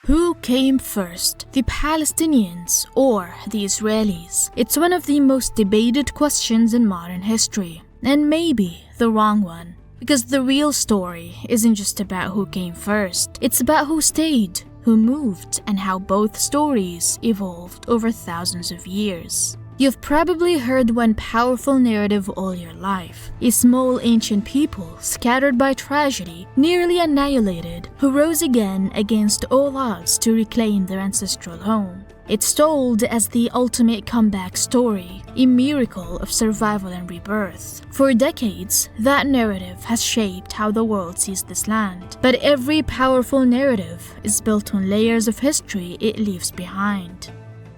Who came first, the Palestinians or the Israelis? It's one of the most debated questions in modern history, and maybe the wrong one. Because the real story isn't just about who came first, it's about who stayed, who moved, and how both stories evolved over thousands of years. You've probably heard one powerful narrative all your life. A small ancient people, scattered by tragedy, nearly annihilated, who rose again against all odds to reclaim their ancestral home. It's told as the ultimate comeback story, a miracle of survival and rebirth. For decades, that narrative has shaped how the world sees this land. But every powerful narrative is built on layers of history it leaves behind.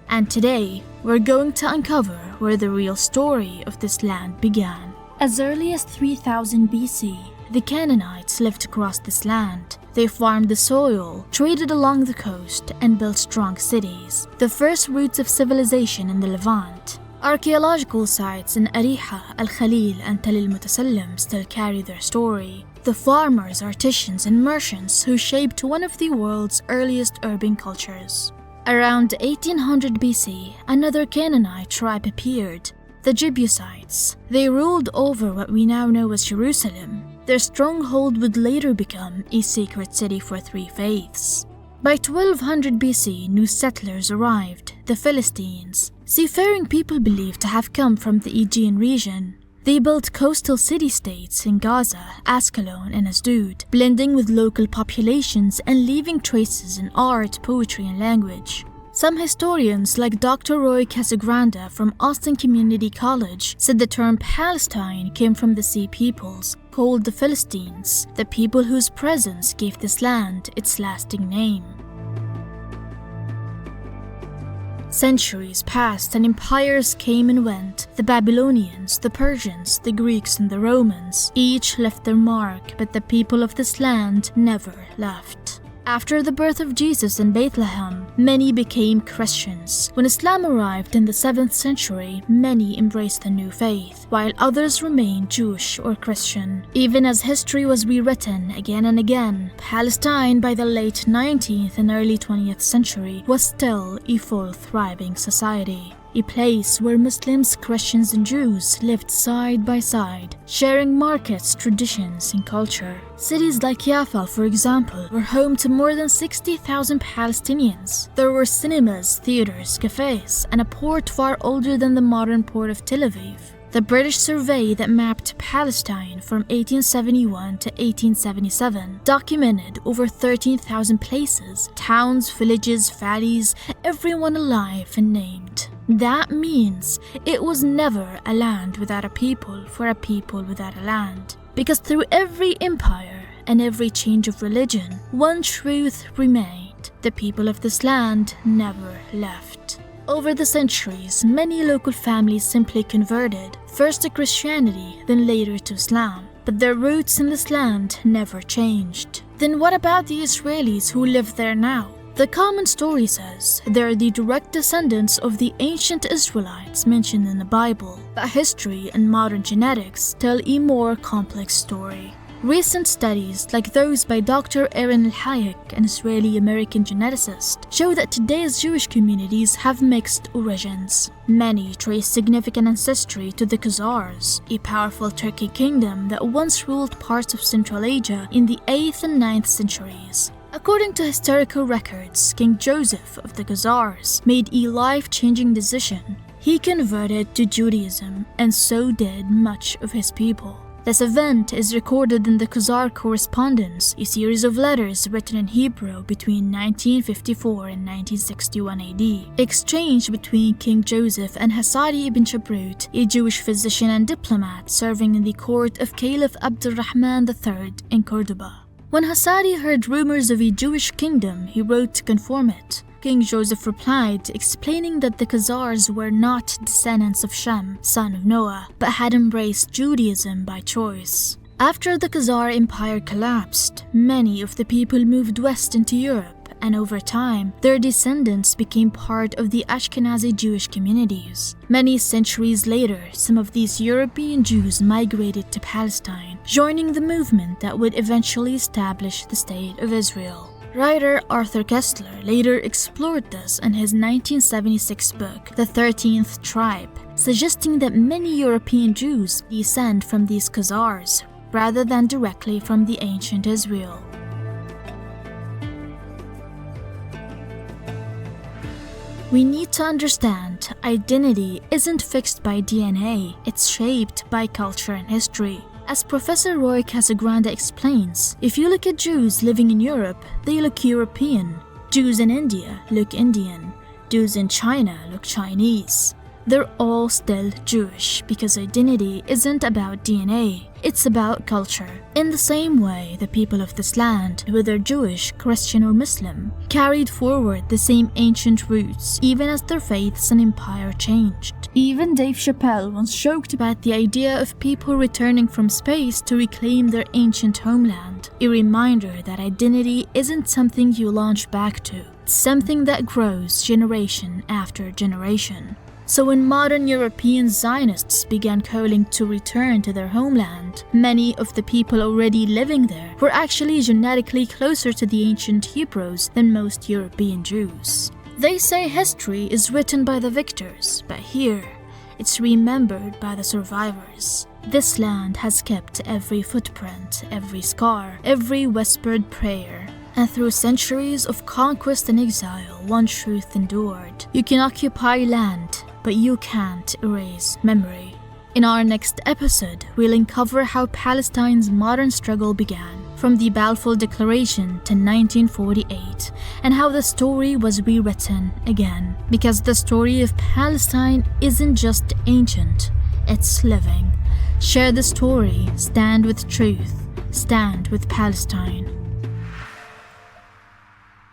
And today, we're going to uncover where the real story of this land began. As early as 3000 BC, the Canaanites lived across this land. They farmed the soil, traded along the coast, and built strong cities, the first roots of civilization in the Levant. Archaeological sites in Ariha, Al-Khalil, and Tel al-Mutasallim still carry their story. The farmers, artisans, and merchants who shaped one of the world's earliest urban cultures. Around 1800 BC, another Canaanite tribe appeared, the Jebusites. They ruled over what we now know as Jerusalem. Their stronghold would later become a sacred city for three faiths. By 1200 BC, new settlers arrived, the Philistines, seafaring people believed to have come from the Aegean region. They built coastal city-states in Gaza, Ascalon, and Asdod, blending with local populations and leaving traces in art, poetry, and language. Some historians, like Dr. Roy Casagranda from Austin Community College, said the term Palestine came from the Sea Peoples, called the Philistines, the people whose presence gave this land its lasting name. Centuries passed and empires came and went. The Babylonians, the Persians, the Greeks, and the Romans each left their mark, but the people of this land never left. After the birth of Jesus in Bethlehem, many became Christians. When Islam arrived in the 7th century, many embraced the new faith, while others remained Jewish or Christian. Even as history was rewritten again and again, Palestine by the late 19th and early 20th century was still a full thriving society. A place where Muslims, Christians, and Jews lived side by side, sharing markets, traditions, and culture. Cities like Jaffa, for example, were home to more than 60,000 Palestinians. There were cinemas, theaters, cafes, and a port far older than the modern port of Tel Aviv. The British survey that mapped Palestine from 1871 to 1877 documented over 13,000 places, towns, villages, valleys, everyone alive and named. That means it was never a land without a people for a people without a land. Because through every empire and every change of religion, one truth remained: the people of this land never left. Over the centuries, many local families simply converted, first to Christianity, then later to Islam. But their roots in this land never changed. Then what about the Israelis who live there now? The common story says they're the direct descendants of the ancient Israelites mentioned in the Bible, but history and modern genetics tell a more complex story. Recent studies, like those by Dr. Aaron Al-Hayek, an Israeli-American geneticist, show that today's Jewish communities have mixed origins. Many trace significant ancestry to the Khazars, a powerful Turkic kingdom that once ruled parts of Central Asia in the 8th and 9th centuries. According to historical records, King Joseph of the Khazars made a life-changing decision. He converted to Judaism, and so did much of his people. This event is recorded in the Khazar Correspondence, a series of letters written in Hebrew between 1954 and 1961 AD, exchanged between King Joseph and Hasadi ibn Shabrut, a Jewish physician and diplomat serving in the court of Caliph Abdurrahman III in Cordoba. When Hasadi heard rumors of a Jewish kingdom, he wrote to confirm it. King Joseph replied, explaining that the Khazars were not descendants of Shem, son of Noah, but had embraced Judaism by choice. After the Khazar Empire collapsed, many of the people moved west into Europe, and over time, their descendants became part of the Ashkenazi Jewish communities. Many centuries later, some of these European Jews migrated to Palestine, joining the movement that would eventually establish the State of Israel. Writer Arthur Koestler later explored this in his 1976 book, The 13th Tribe, suggesting that many European Jews descend from these Khazars, rather than directly from the ancient Israel. We need to understand identity isn't fixed by DNA, it's shaped by culture and history. As Professor Roy Casagrande explains, if you look at Jews living in Europe, they look European. Jews in India look Indian. Jews in China look Chinese. They're all still Jewish because identity isn't about DNA, it's about culture. In the same way, the people of this land, whether Jewish, Christian or Muslim, carried forward the same ancient roots even as their faiths and empire changed. Even Dave Chappelle once joked about the idea of people returning from space to reclaim their ancient homeland, a reminder that identity isn't something you launch back to, it's something that grows generation after generation. So when modern European Zionists began calling to return to their homeland, many of the people already living there were actually genetically closer to the ancient Hebrews than most European Jews. They say history is written by the victors, but here, it's remembered by the survivors. This land has kept every footprint, every scar, every whispered prayer. And through centuries of conquest and exile, one truth endured. You can occupy land, but you can't erase memory. In our next episode, we'll uncover how Palestine's modern struggle began, from the Balfour Declaration to 1948, and how the story was rewritten again. Because the story of Palestine isn't just ancient, it's living. Share the story, stand with truth, stand with Palestine.